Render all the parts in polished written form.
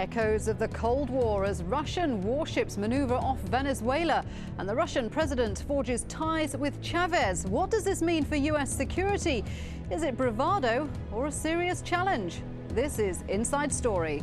Echoes of the Cold War as Russian warships maneuver off Venezuela and the Russian president forges ties with Chavez. What does this mean for US security? Is it bravado or a serious challenge? This is Inside Story.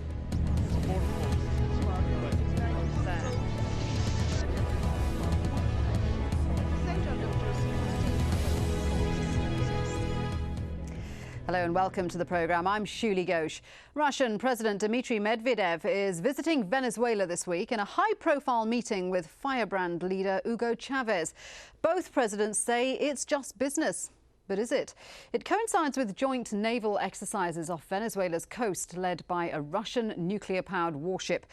Hello and welcome to the programme. I'm Shuli Ghosh. Russian President Dmitri Medvedev is visiting Venezuela this week in a high-profile meeting with firebrand leader Hugo Chavez. Both presidents say it's just business. But is it? It coincides with joint naval exercises off Venezuela's coast led by a Russian nuclear-powered warship.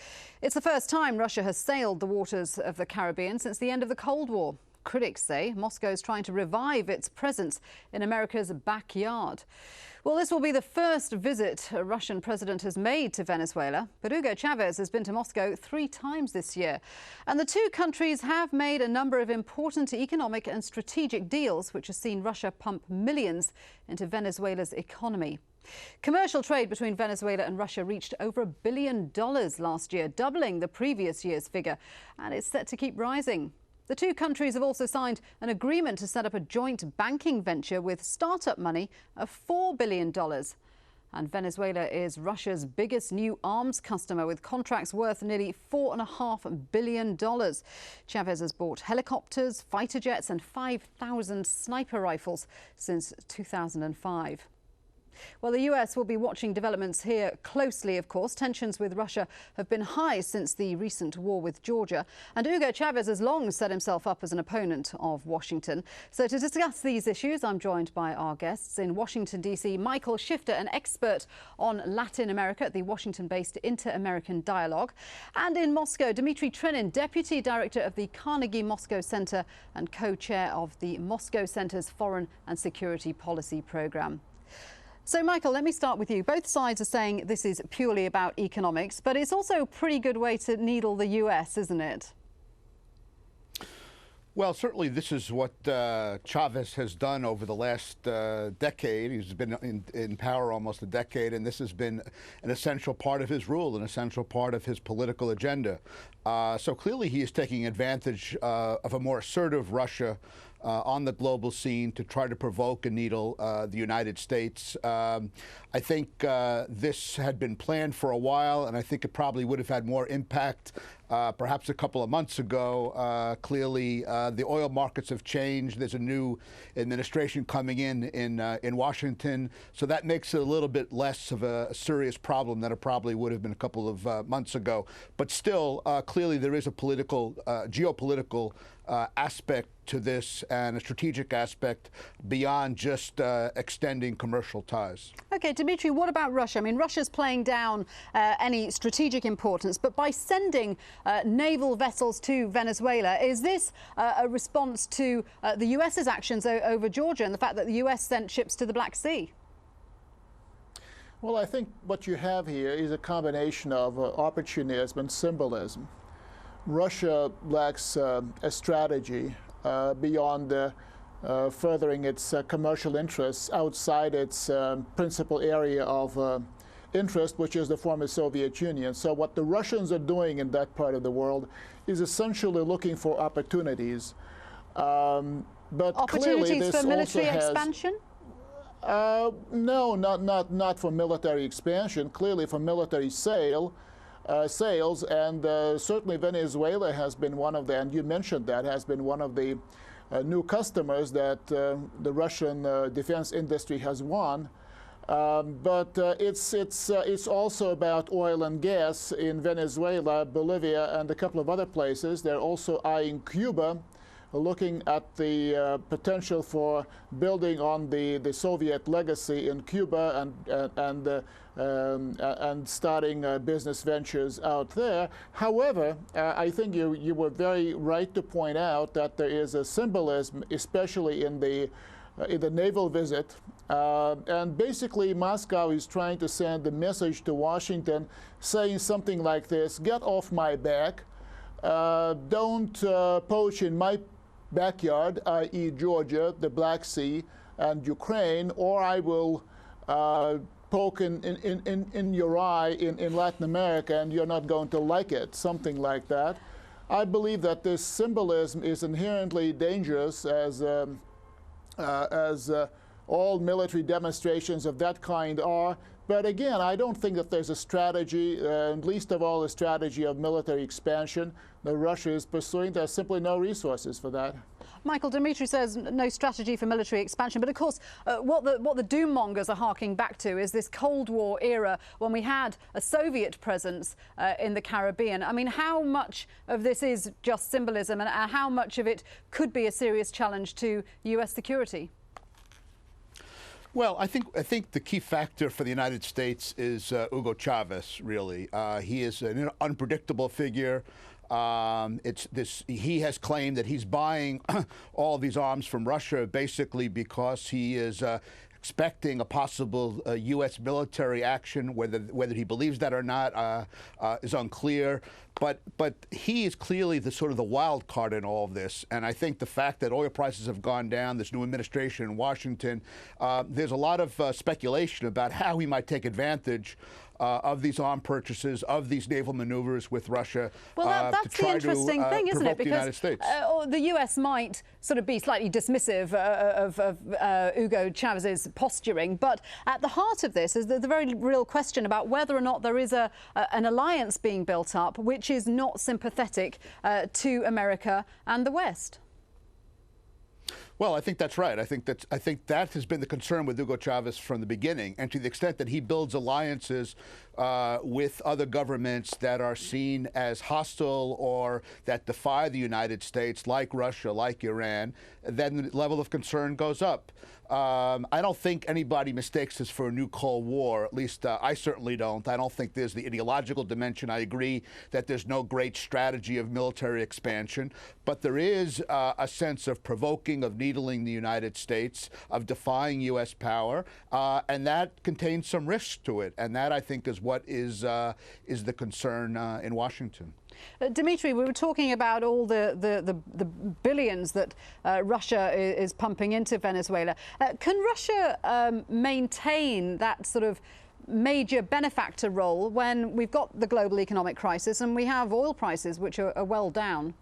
It's the first time Russia has sailed the waters of the Caribbean since the end of the Cold War. Critics say Moscow is trying to revive its presence in America's backyard. Well, this will be the first visit a Russian president has made to Venezuela, but Hugo Chavez has been to Moscow 3 times this year. And the two countries have made a number of important economic and strategic deals, which has seen Russia pump millions into Venezuela's economy. Commercial trade between Venezuela and Russia reached over $1 billion last year, doubling the previous year's figure, and it's set to keep rising. The two countries have also signed an agreement to set up a joint banking venture with startup money of $4 billion. And Venezuela is Russia's biggest new arms customer, with contracts worth nearly $4.5 billion. Chavez has bought helicopters, fighter jets and 5,000 sniper rifles since 2005. Well, the US will be watching developments here closely, of course. Tensions with Russia have been high since the recent war with Georgia. And Hugo Chavez has long set himself up as an opponent of Washington. So to discuss these issues, I'm joined by our guests in Washington, D.C., Michael Shifter, an expert on Latin America at the Washington-based Inter-American Dialogue. And in Moscow, Dmitri Trenin, Deputy Director of the Carnegie Moscow Centre and co-chair of the Moscow Centre's Foreign and Security Policy Programme. So, Michael, let me start with you. Both sides are saying this is purely about economics, but it's also a pretty good way to needle the US, isn't it? Well, certainly this is what Chavez has done over the last decade. He's been in power almost a decade, and this has been an essential part of his rule, an essential part of his political agenda. So clearly he is taking advantage of a more assertive Russia on the global scene to try to provoke and needle the United States. I think this had been planned for a while, and I think it probably would have had more impact perhaps a couple of months ago. Clearly, the oil markets have changed. There's a new administration coming in Washington, so that makes it a little bit less of a serious problem than it probably would have been a couple of months ago. But still, clearly there is a political, geopolitical aspect to this, and a strategic aspect beyond just extending commercial ties. OK, Dmitry, what about Russia? I mean, Russia's playing down any strategic importance, but by sending naval vessels to Venezuela, is this a response to the US's actions over Georgia and the fact that the US sent ships to the Black Sea? Well, I think what you have here is a combination of opportunism and symbolism. Russia lacks a strategy beyond furthering its commercial interests outside its principal area of interest, which is the former Soviet Union. So what the Russians are doing in that part of the world is essentially looking for opportunities. But clearly this for military also expansion? No, not for military expansion. Clearly for military sales, and certainly Venezuela has been one of the, and you mentioned that, has been one of the new customers that the Russian defense industry has won. But it's also about oil and gas in Venezuela, Bolivia, and a couple of other places. They're also eyeing Cuba, looking at the potential for building on the Soviet legacy in Cuba and starting business ventures out there. However, I think you were very right to point out that there is a symbolism, especially in the naval visit. And basically, Moscow is trying to send a message to Washington saying something like this: get off my back, don't poach in my backyard, i.e. Georgia, the Black Sea, and Ukraine, or I will poke in your eye in Latin America and you're not going to like it, something like that. I believe that this symbolism is inherently dangerous, as all military demonstrations of that kind are. But again, I don't think that there's a strategy, and least of all a strategy of military expansion that Russia is pursuing. There's simply no resources for that. Michael, Dmitri says no strategy for military expansion, but of course what the doom mongers are harking back to is this Cold War era when we had a Soviet presence in the Caribbean. I mean, how much of this is just symbolism and how much of it could be a serious challenge to US security? Well, I think the key factor for the United States is Hugo Chavez, really. He is an unpredictable figure. He has claimed that he's buying all these arms from Russia basically because he is expecting a possible U.S. military action. Whether he believes that or not is unclear. But he is clearly the sort of the wild card in all of this. And I think the fact that oil prices have gone down, this new administration in Washington, there's a lot of speculation about how he might take advantage of these arm purchases, of these naval maneuvers with Russia. Well, that's the interesting thing, isn't it? Because the US might sort of be slightly dismissive of Hugo Chavez's posturing, but at the heart of this is the very real question about whether or not there is an alliance being built up which is not sympathetic to America and the West. Well, I think that's right. I think that has been the concern with Hugo Chavez from the beginning, and to the extent that he builds alliances with other governments that are seen as hostile or that defy the United States, like Russia, like Iran, then the level of concern goes up. I don't think anybody mistakes this for a new Cold War. At least I certainly don't. I don't think there's the ideological dimension. I agree that there's no great strategy of military expansion, but there is a sense of provoking, of needling the United States, of defying U.S. power, and that contains some risks to it. And that, I think, is what is the concern in Washington. Dmitri, we were talking about all the billions that Russia is pumping into Venezuela. Can Russia maintain that sort of major benefactor role when we've got the global economic crisis and we have oil prices which are well down?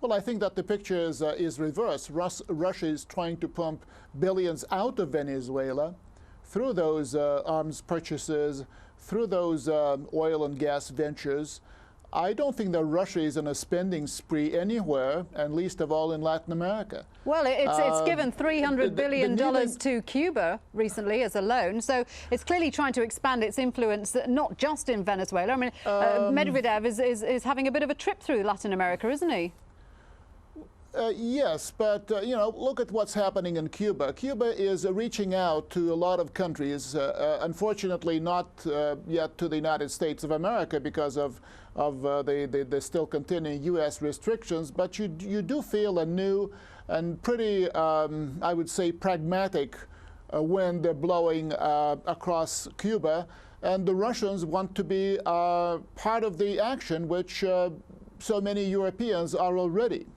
Well, I think that the picture is reversed. Russia is trying to pump billions out of Venezuela through those arms purchases, through those oil and gas ventures. I don't think that Russia is on a spending spree anywhere, and least of all in Latin America. Well, it's given $300 billion to Cuba recently as a loan, so it's clearly trying to expand its influence, not just in Venezuela. I mean, Medvedev is having a bit of a trip through Latin America, isn't he? Yes, but you know, look at what's happening in Cuba. Cuba is reaching out to a lot of countries, unfortunately not yet to the United States of America because of the still continuing U.S. restrictions, but you do feel a new and pretty, I would say, pragmatic wind blowing across Cuba, and the Russians want to be part of the action, which so many Europeans are already.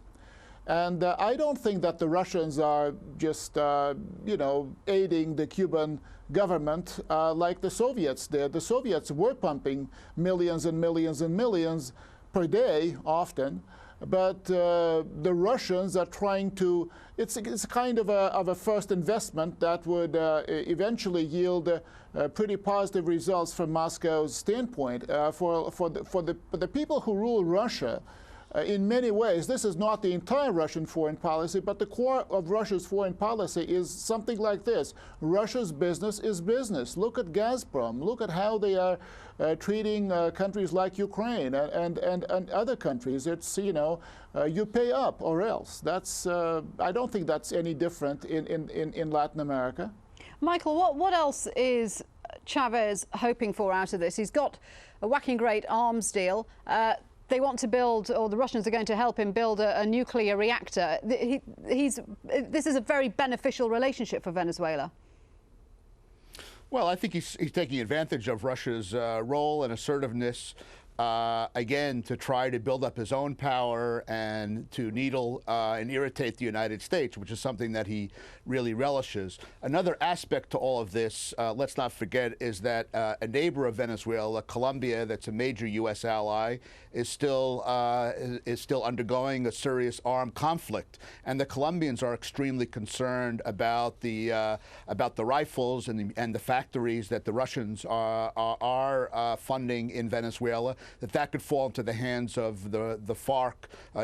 And I don't think that the Russians are just, you know, aiding the Cuban government like the Soviets did. The Soviets were pumping millions and millions and millions per day, often. But the Russians are trying to, it's kind of a first investment that would eventually yield pretty positive results from Moscow's standpoint. For the people who rule Russia, in many ways, this is not the entire Russian foreign policy, but the core of Russia's foreign policy is something like this. Russia's business is business. Look at Gazprom. Look at how they are treating countries like Ukraine and other countries. It's, you know, you pay up or else. That's, I don't think that's any different in Latin America. Michael, what else is Chavez hoping for out of this? He's got a whacking great arms deal. They want to build, or the Russians are going to help him build a nuclear reactor. This is a very beneficial relationship for Venezuela. Well, I think he's taking advantage of Russia's role and assertiveness again, to try to build up his own power and to needle and irritate the United States, which is something that he really relishes. Another aspect to all of this, let's not forget, is that a neighbor of Venezuela, Colombia, that's a major U.S. ally, is still undergoing a serious armed conflict, and the Colombians are extremely concerned about the rifles and the factories that the Russians are funding in Venezuela. That could fall into the hands of the FARC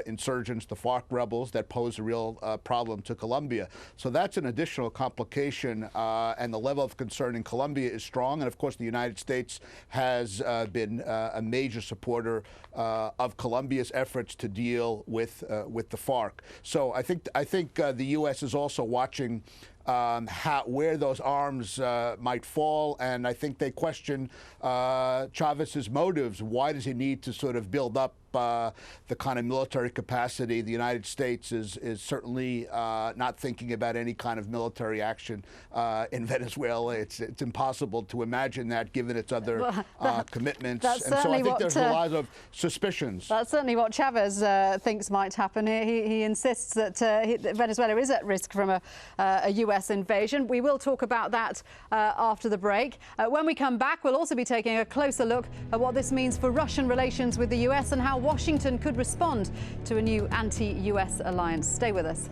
insurgents, the FARC rebels that pose a real problem to Colombia. So that's an additional complication, and the level of concern in Colombia is strong. And of course, the United States has been a major supporter of Colombia's efforts to deal with the FARC. So I think the U.S. is also watching where those arms might fall, and I think they question Chavez's motives. Why does he need to sort of build up the kind of military capacity? The United States is certainly not thinking about any kind of military action in Venezuela. It's impossible to imagine that, given its other commitments. And so I think there's a lot of suspicions. That's certainly what Chavez thinks might happen. He insists that Venezuela is at risk from a U.S. invasion. We will talk about that after the break. When we come back, we'll also be taking a closer look at what this means for Russian relations with the U.S. and how Washington could respond to a new anti-U.S. alliance. Stay with us.